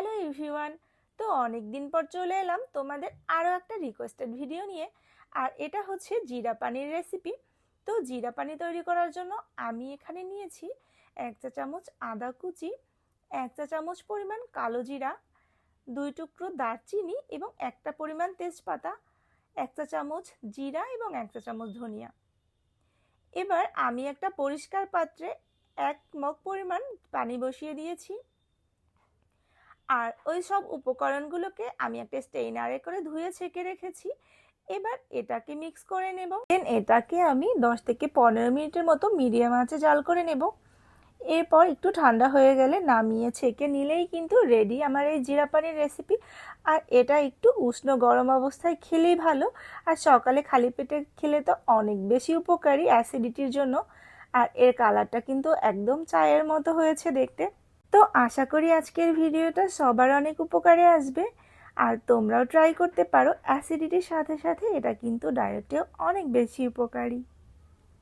Hello everyone. তো অনেক দিন পর চলে এলাম তোমাদের আরও একটা রিকোয়েস্টেড ভিডিও নিয়ে। আর এটা হচ্ছে জিরা পানির রেসিপি। তো জিরা পানি তৈরি করার জন্য আমি এখানে নিয়েছি 1 চা চামচ আদা কুচি, 1 চা চামচ পরিমাণ কালো জিরা, 2 টুকরো দারচিনি এবং একটা পরিমাণ তেজপাতা, 1 চা চামচ জিরা এবং 1 চা চামচ ধনিয়া। এবার আমি একটা পরিষ্কার পাত্রে 1 মগ পরিমাণ পানি বসিয়ে দিয়েছি। আর ওই সব উপকরণগুলোকে আমি একটা স্টেইনারে করে ধুয়ে ছেঁকে রেখেছি। এবার এটাকে মিক্স করে নেব। দেন এটাকে আমি 10 থেকে 15 মিনিটের মতো মিডিয়াম আঁচে জাল করে নেব। এরপর একটু ঠান্ডা হয়ে গেলে নামিয়ে ছেঁকে নিলেই কিন্তু রেডি আমার এই জিরা পানির রেসিপি। আর এটা একটু উষ্ণ গরম অবস্থায় খেলেই ভালো। আর সকালে খালি পেটে খেলে তো অনেক বেশি উপকারী অ্যাসিডিটির জন্য। আর এর কালারটা কিন্তু একদম চায়ের মতো হয়েছে দেখতে। তো আশা করি আজকের ভিডিওটা সবার অনেক উপকারে আসবে। আর তোমরাও ট্রাই করতে পারো, অ্যাসিডিটির সাথে সাথে এটা কিন্তু ডায়েটেও অনেক বেশি উপকারী।